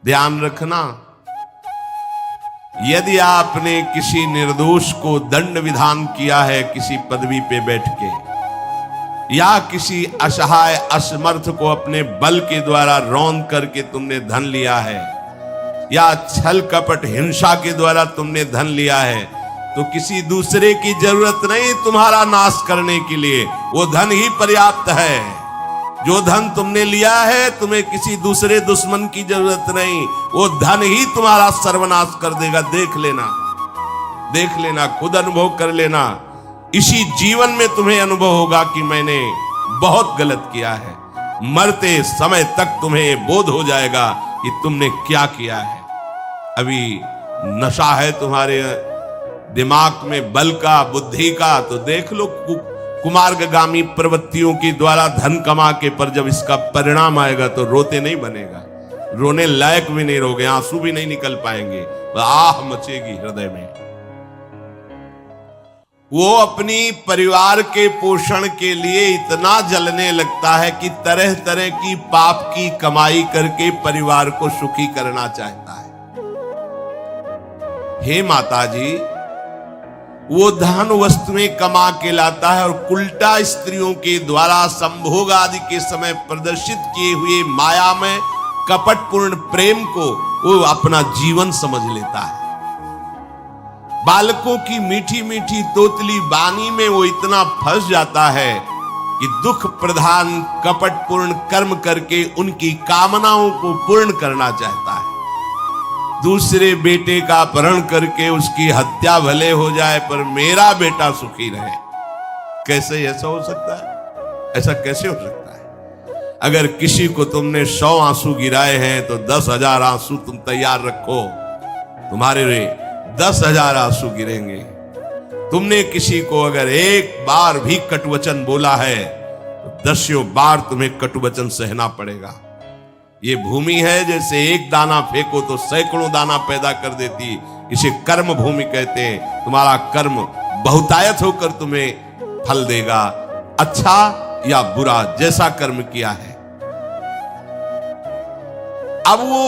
ध्यान रखना, यदि आपने किसी निर्दोष को दंड विधान किया है किसी पदवी पे बैठ के, या किसी असहाय असमर्थ को अपने बल के द्वारा रौंद करके तुमने धन लिया है, या छल कपट हिंसा के द्वारा तुमने धन लिया है, तो किसी दूसरे की जरूरत नहीं तुम्हारा नाश करने के लिए, वो धन ही पर्याप्त है। जो धन तुमने लिया है तुम्हें किसी दूसरे दुश्मन की जरूरत नहीं, वो धन ही तुम्हारा सर्वनाश कर देगा। देख लेना, देख लेना, खुद अनुभव कर लेना। इसी जीवन में तुम्हें अनुभव होगा कि मैंने बहुत गलत किया है। मरते समय तक तुम्हें बोध हो जाएगा कि तुमने क्या किया है। अभी नशा है तुम्हारे दिमाग में बल का, बुद्धि का, तो देख लो कुमार्गामी प्रवृत्तियों के द्वारा धन कमा के, पर जब इसका परिणाम आएगा तो रोते नहीं बनेगा, रोने लायक भी नहीं रहोगे, आंसू भी नहीं निकल पाएंगे, आह मचेगी हृदय में। वो अपनी परिवार के पोषण के लिए इतना जलने लगता है कि तरह तरह की पाप की कमाई करके परिवार को सुखी करना चाहता है। हे माता जी, वो धन वस्तुएं कमा के लाता है और उल्टा स्त्रियों के द्वारा संभोग आदि के समय प्रदर्शित किए हुए माया में कपटपूर्ण प्रेम को वो अपना जीवन समझ लेता है। बालकों की मीठी मीठी तोतली बानी में वो इतना फंस जाता है कि दुख प्रधान कपटपूर्ण कर्म करके उनकी कामनाओं को पूर्ण करना चाहता है। दूसरे बेटे का अपहरण करके उसकी हत्या भले हो जाए पर मेरा बेटा सुखी रहे। कैसे ऐसा हो सकता है? ऐसा कैसे हो सकता है? अगर किसी को तुमने 100 आंसू गिराए हैं तो 10,000 आंसू तुम तैयार रखो, तुम्हारे 10,000 आंसू गिरेंगे। तुमने किसी को अगर एक बार भी कटुवचन बोला है तो 10 बार तुम्हें कटुवचन सहना पड़ेगा। ये भूमि है, जैसे एक दाना फेंको तो सैकड़ों दाना पैदा कर देती, इसे कर्म भूमि कहते हैं। तुम्हारा कर्म बहुतायत होकर तुम्हें फल देगा, अच्छा या बुरा, जैसा कर्म किया है। अब वो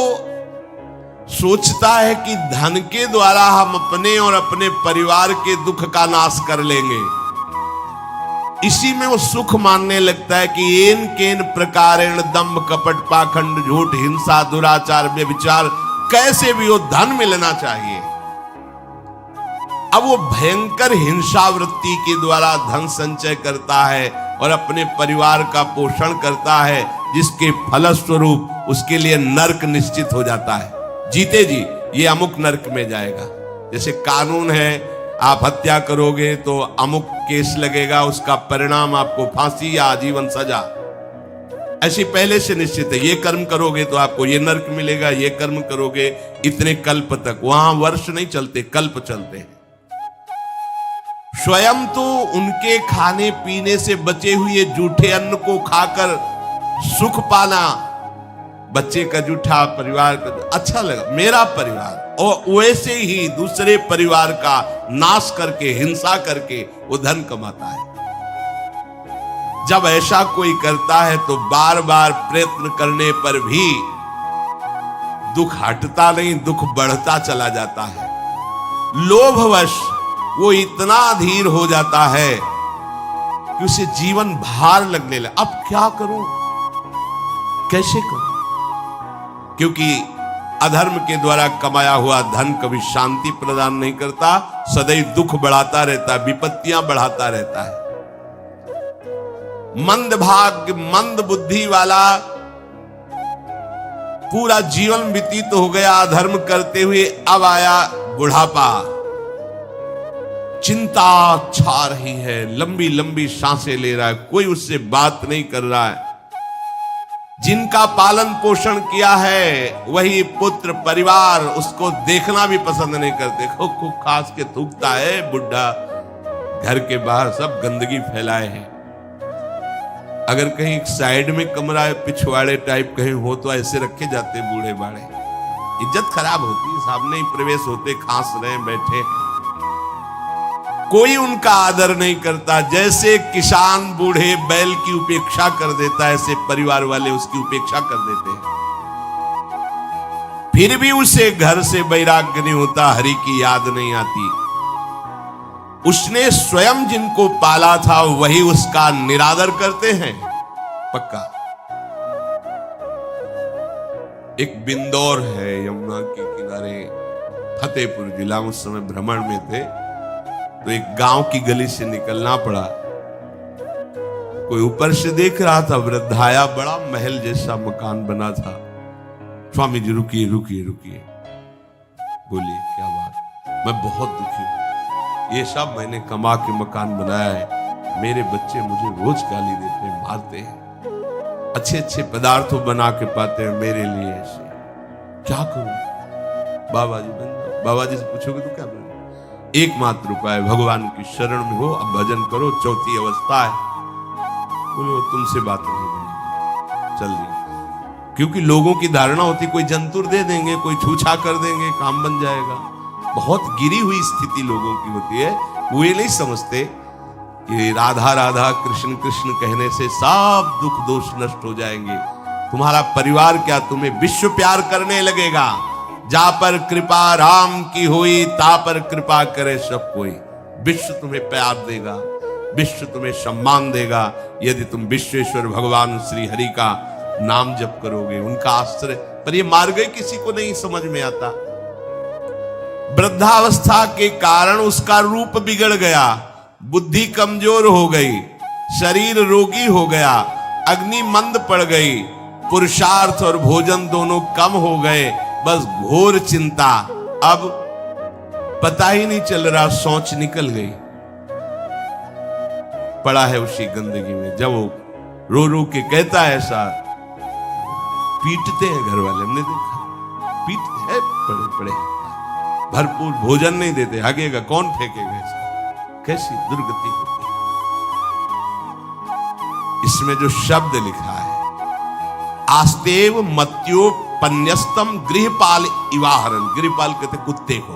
सोचता है कि धन के द्वारा हम अपने और अपने परिवार के दुख का नाश कर लेंगे। इसी में वो सुख मानने लगता है कि एन केन प्रकारेण दंभ कपट पाखंड झूठ हिंसा दुराचार व्यभिचार, कैसे भी वो धन मिलना चाहिए। अब वो भयंकर हिंसा वृत्ति के द्वारा धन संचय करता है और अपने परिवार का पोषण करता है, जिसके फलस्वरूप उसके लिए नरक निश्चित हो जाता है। जीते जी ये अमुक नरक में जाएगा। जैसे कानून है, आप हत्या करोगे तो अमुक केस लगेगा, उसका परिणाम आपको फांसी या आजीवन सजा, ऐसी पहले से निश्चित है। ये कर्म करोगे तो आपको ये नरक मिलेगा, ये कर्म करोगे इतने कल्प तक। वहां वर्ष नहीं चलते, कल्प चलते हैं। स्वयं तो उनके खाने पीने से बचे हुए जूठे अन्न को खाकर सुख पाना, बच्चे का जूठा, परिवार का अच्छा लगा, मेरा परिवार, और वैसे ही दूसरे परिवार का नाश करके, हिंसा करके वो धन कमाता है। जब ऐसा कोई करता है तो बार बार प्रयत्न करने पर भी दुख हटता नहीं, दुख बढ़ता चला जाता है। लोभवश वो इतना अधीर हो जाता है कि उसे जीवन भार लगने लगा। अब क्या करूं, कैसे करूं? क्योंकि अधर्म के द्वारा कमाया हुआ धन कभी शांति प्रदान नहीं करता, सदैव दुख बढ़ाता रहता है, विपत्तियां बढ़ाता रहता है। मंद भाग्य, मंद बुद्धि वाला पूरा जीवन व्यतीत हो गया अधर्म करते हुए, अब आया बुढ़ापा, चिंता छा रही है, लंबी लंबी सांसें ले रहा है, कोई उससे बात नहीं कर रहा है। जिनका पालन पोषण किया है वही पुत्र परिवार उसको देखना भी पसंद नहीं करते। खूब खूब खास के थूकता है बुढ़ा, घर के बाहर सब गंदगी फैलाए हैं। अगर कहीं साइड में कमरा पिछवाड़े टाइप कहीं हो तो ऐसे रखे जाते बूढ़े बाड़े, इज्जत खराब होती, सामने ही प्रवेश होते, खांस रहे बैठे, कोई उनका आदर नहीं करता। जैसे किसान बूढ़े बैल की उपेक्षा कर देता है, ऐसे परिवार वाले उसकी उपेक्षा कर देते हैं। फिर भी उसे घर से वैराग्य नहीं होता, हरि की याद नहीं आती। उसने स्वयं जिनको पाला था वही उसका निरादर करते हैं, पक्का। एक बिंदौर है यमुना के किनारे, फतेहपुर जिला। उस समय भ्रमण में थे तो एक गांव की गली से निकलना पड़ा। कोई ऊपर से देख रहा था, वृद्धाया, बड़ा महल जैसा मकान बना था। स्वामी जी रुकिए रुकिए रुकिए, बोलिए क्या बात? मैं बहुत दुखी हूं, ये सब मैंने कमा के मकान बनाया है, मेरे बच्चे मुझे रोज गाली देते हैं, मारते हैं, अच्छे अच्छे पदार्थ बना के पाते हैं मेरे लिए, ऐसे क्या करूं? बाबा जी बन जाओ। बाबा जी से पूछोगे तो क्या बोलोगे? एकमात्र उपाय भगवान की शरण में हो, अब भजन करो, चौथी अवस्था है। बोलो तुमसे बात नहीं बनेगी, चल दिया। क्योंकि लोगों की धारणा होती कोई जंतुर दे देंगे, कोई छूछा कर देंगे, काम बन जाएगा। बहुत गिरी हुई स्थिति लोगों की होती है। वो ये नहीं समझते कि राधा राधा कृष्ण कृष्ण कहने से सब दुख दोष नष्ट हो जाएंगे। तुम्हारा परिवार क्या तुम्हें विश्व प्यार करने लगेगा। जा पर कृपा राम की हुई, ता पर कृपा करे सब कोई। विश्व तुम्हें प्यार देगा, विश्व तुम्हें सम्मान देगा, यदि तुम विश्वेश्वर भगवान श्री हरि का नाम जप करोगे, उनका आश्रय। पर ये मार्ग किसी को नहीं समझ में आता। वृद्धावस्था के कारण उसका रूप बिगड़ गया, बुद्धि कमजोर हो गई, शरीर रोगी हो गया, अग्नि मंद पड़ गई, पुरुषार्थ और भोजन दोनों कम हो गए, बस घोर चिंता। अब पता ही नहीं चल रहा, सोच निकल गई, पड़ा है उसी गंदगी में। जब वो रो रो के कहता है ऐसा, पीटते हैं घर वाले, हमने देखा, पीटते हैं, पड़े पड़े, भरपूर भोजन नहीं देते, हगेगा कौन, फेंकेगा इसका, कैसी दुर्गति होती है। इसमें जो शब्द लिखा है, आस्तेव मत्योपन्यस्तम गृहपाल इवाहरन। गृहपाल कहते कुत्ते को,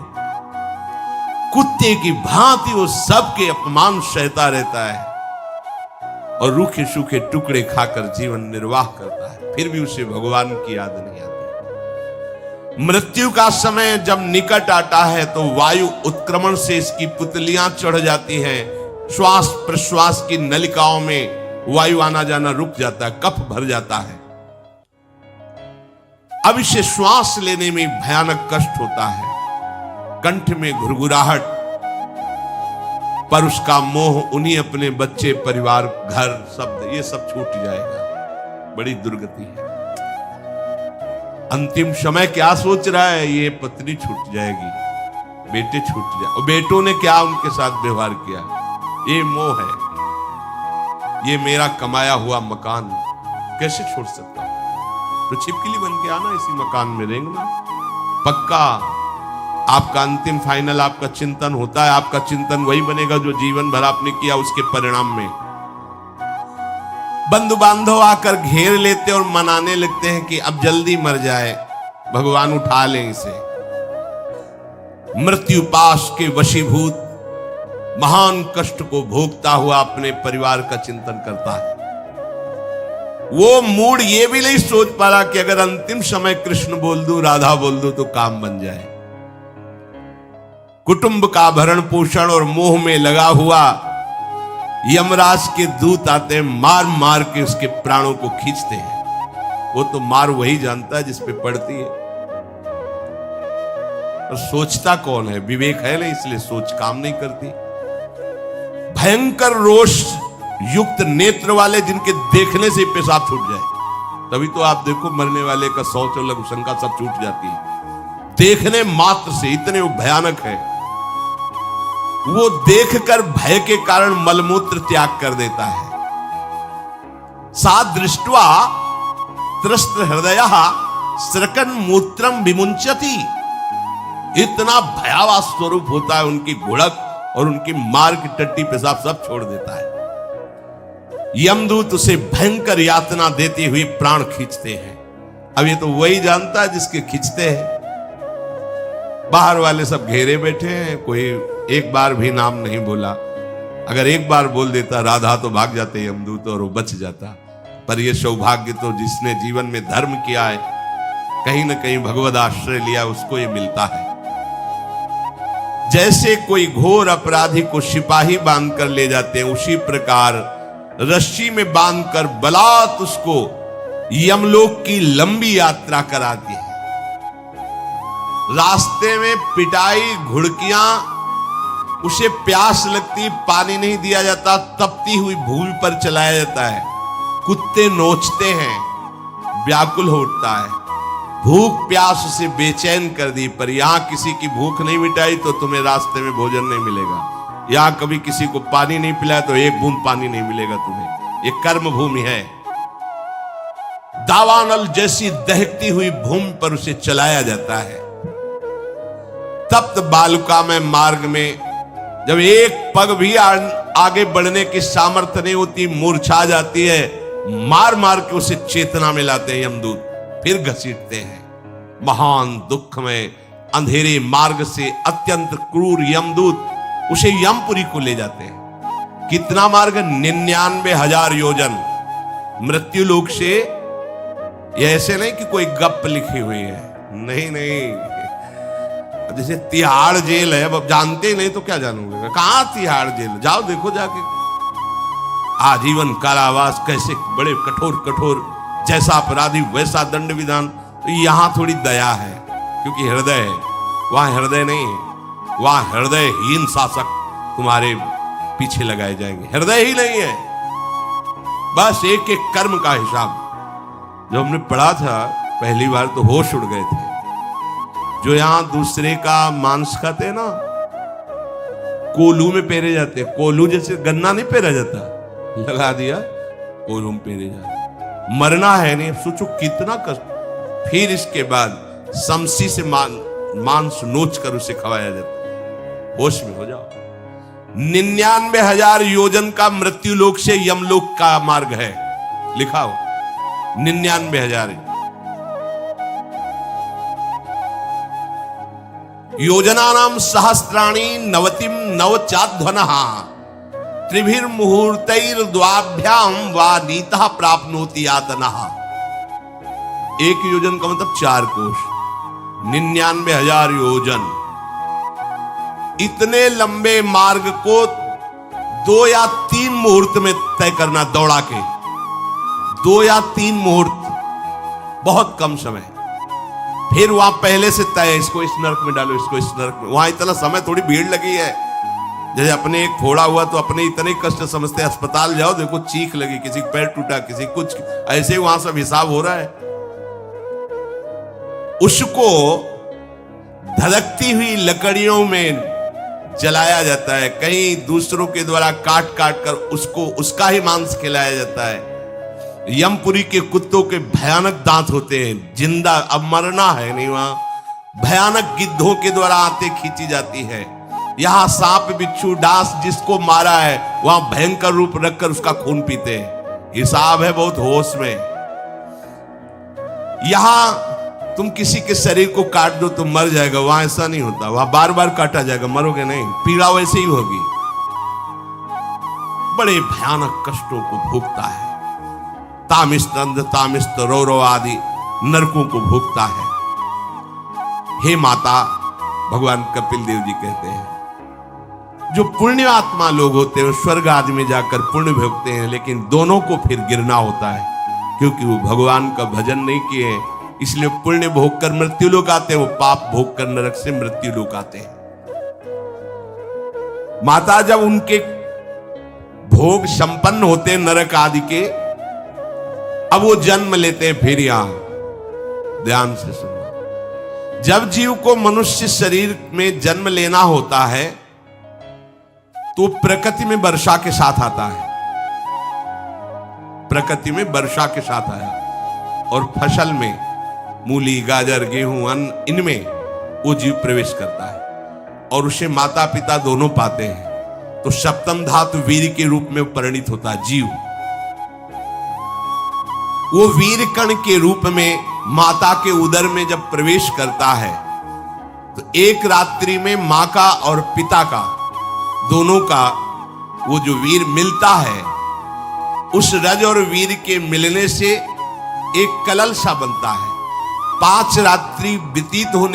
कुत्ते की भांति वो सबके अपमान सहता रहता है और रूखे सूखे टुकड़े खाकर जीवन निर्वाह करता है, फिर भी उसे भगवान की याद नहीं आती। मृत्यु का समय जब निकट आता है तो वायु उत्क्रमण से इसकी पुतलियां चढ़ जाती हैं, श्वास प्रश्वास की नलिकाओं में वायु आना जाना रुक जाता है, कफ भर जाता है। अब इसे श्वास लेने में भयानक कष्ट होता है, कंठ में घुरघुराहट, पर उसका मोह उन्हीं अपने बच्चे, परिवार, घर, शब्द, ये सब छूट जाएगा। बड़ी दुर्गति है। अंतिम समय क्या सोच रहा है? ये पत्नी छूट जाएगी, बेटे छूट जाए, और बेटों ने क्या उनके साथ व्यवहार किया, ये मोह है। ये मेरा कमाया हुआ मकान कैसे छोड़ सकता हूं? तो छिपकली बन के आना, इसी मकान में रेंगना। पक्का आपका अंतिम फाइनल आपका चिंतन होता है, आपका चिंतन वही बनेगा जो जीवन भर आपने किया, उसके परिणाम में। बंधु बांधव आकर घेर लेते और मनाने लगते हैं कि अब जल्दी मर जाए, भगवान उठा ले इसे। मृत्यु पाश के वशीभूत महान कष्ट को भोगता हुआ अपने परिवार का चिंतन करता है। वो मूड ये भी नहीं सोच पा रहा कि अगर अंतिम समय कृष्ण बोल दूं, राधा बोल दूं तो काम बन जाए। कुटुंब का भरण पोषण और मोह में लगा हुआ यमराज के दूत आते हैं, मार मार के उसके प्राणों को खींचते हैं। वो तो मार वही जानता है जिस पे पड़ती है, और सोचता कौन है? विवेक है नहीं, इसलिए सोच काम नहीं करती। भयंकर रोष युक्त नेत्र वाले, जिनके देखने से पेशाब छूट जाए। तभी तो आप देखो मरने वाले का शौच और लघु शंका सब छूट जाती है, देखने मात्र से, इतने वो भयानक है। वो देखकर भय के कारण मलमूत्र त्याग कर देता है। सा दृष्ट्वा त्रस्त हृदयः स्रकन मूत्रम विमुंचति। इतना भयावह स्वरूप होता है उनकी घुड़क, और उनकी मार की टट्टी पेशाब सब छोड़ देता है। यमदूत उसे भयंकर यातना देते हुए प्राण खींचते हैं। अब ये तो वही जानता है जिसके खींचते हैं। बाहर वाले सब घेरे बैठे हैं, कोई एक बार भी नाम नहीं बोला। अगर एक बार बोल देता राधा तो भाग जाते यमदूत और वो बच जाता। पर ये सौभाग्य तो जिसने जीवन में धर्म किया है, कहीं ना कहीं भगवद आश्रय लिया उसको ये मिलता है। जैसे कोई घोर अपराधी को सिपाही बांधकर ले जाते हैं, उसी प्रकार रस्सी में बांधकर बलात् उसको यमलोक की लंबी यात्रा कराती है। रास्ते में पिटाई, घुड़कियां, उसे प्यास लगती, पानी नहीं दिया जाता, तपती हुई भूमि पर चलाया जाता है, कुत्ते नोचते हैं, व्याकुल हो उठता है, भूख प्यास उसे बेचैन कर दी। पर यहां किसी की भूख नहीं मिटाई तो तुम्हें रास्ते में भोजन नहीं मिलेगा। यहां कभी किसी को पानी नहीं पिलाया तो एक बूंद पानी नहीं मिलेगा तुम्हें। ये कर्म भूमि है। दावानल जैसी दहकती हुई भूमि पर उसे चलाया जाता है। तप्त बालुका में मार्ग में जब एक पग भी आगे बढ़ने की सामर्थ्य नहीं होती, मूर्छा जाती है, मार मार के उसे चेतना में लाते हैं यमदूत, फिर घसीटते हैं। महान दुख में अंधेरे मार्ग से अत्यंत क्रूर यमदूत उसे यमपुरी को ले जाते हैं। कितना मार्ग? 99,000 योजन मृत्यु लोक से। यह ऐसे नहीं कि कोई गप लिखी हुई है, नहीं नहीं। जैसे तिहाड़ जेल है, अब जानते नहीं तो क्या जानोगे, कहां तिहाड़ जेल? जाओ देखो जाके। आजीवन कारावास, कैसे बड़े कठोर कठोर, जैसा अपराधी वैसा दंड विधान। तो यहां थोड़ी दया है क्योंकि हृदय है, वहां हृदय नहीं है। वहां हृदयहीन शासक तुम्हारे पीछे लगाए जाएंगे। हृदय ही नहीं है, बस एक एक कर्म का हिसाब। जब हमने पढ़ा था पहली बार तो होश उड़ गए थे। जो यहां दूसरे का मांस खाते हैं ना, कोलू में पेरे जाते हैं। कोलू जैसे गन्ना नहीं पेरा जाता, लगा दिया कोलू में पेरे जाते। मरना है नहीं, सोचो कितना कष्ट। फिर इसके बाद समसी से मांस नोच कर उसे खवाया जाता। होश में हो जाओ। 99,000 योजन का मृत्यु लोक से यमलोक का मार्ग है, लिखा हो 99,000 योजनानाम सहस्राणि नवतिम नवचाध्वनः त्रिभिर्मुहूर्तैर्द्वाभ्याम वा नीतः प्राप्नोति यातनः। एक योजन का मतलब 4 कोश, 99,000 योजन। इतने लंबे मार्ग को 2 या 3 मुहूर्त में तय करना, दौड़ा के 2 या 3 मुहूर्त, बहुत कम समय। फिर वहां पहले से तय, इसको इस नरक में डालो, इसको इस नरक में। वहां इतना समय, थोड़ी भीड़ लगी है। जैसे अपने एक फोड़ा हुआ तो अपने इतने कष्ट समझते, अस्पताल जाओ देखो चीख लगी, किसी का पैर टूटा, किसी कुछ, ऐसे वहां सब हिसाब हो रहा है। उसको धधकती हुई लकड़ियों में जलाया जाता है, कहीं दूसरों के द्वारा काट काट कर उसको उसका ही मांस खिलाया जाता है। यमपुरी के कुत्तों के भयानक दांत होते हैं, जिंदा, अब मरना है नहीं वहां। भयानक गिद्धों के द्वारा आंतें खींची जाती है। यहां सांप, बिच्छू, डांस जिसको मारा है वहां भयंकर रूप रखकर उसका खून पीते हैं। हिसाब है बहुत होश में। यहां तुम किसी के शरीर को काट दो तो मर जाएगा, वहां ऐसा नहीं होता। वहां बार बार काटा जाएगा, मरोगे नहीं, पीड़ा वैसे ही होगी। बड़े भयानक कष्टों को भोगता है। तामिस्त, अंध तामिस्त, रौरव आदि नरकों को भोगता है। हे माता, भगवान कपिल देव जी कहते हैं, जो पुण्य आत्मा लोग होते हैं स्वर्ग आदि में जाकर पुण्य भोगते हैं, लेकिन दोनों को फिर गिरना होता है क्योंकि वो भगवान का भजन नहीं किए, इसलिए पुण्य भोग कर मृत्यु लोक आते हैं, वो पाप भोग कर नरक से मृत्यु लोक आते हैं। माता जब उनके भोग संपन्न होते हैं नरक आदि के, अब वो जन्म लेते हैं फिर यहां। ध्यान से सुनो, जब जीव को मनुष्य शरीर में जन्म लेना होता है तो प्रकृति में वर्षा के साथ आता है। प्रकृति में वर्षा के साथ आया और फसल में मूली, गाजर, गेहूं, अन्न, इनमें वो जीव प्रवेश करता है और उसे माता पिता दोनों पाते हैं। तो सप्तम धातु वीर के रूप में परिणित होता है जीव। वो वीर कण के रूप में माता के उदर में जब प्रवेश करता है तो एक रात्रि में मां का और पिता का, दोनों का वो जो वीर मिलता है, उस रज और वीर के मिलने से एक कलल सा बनता है। 5 रात्रि व्यतीत होने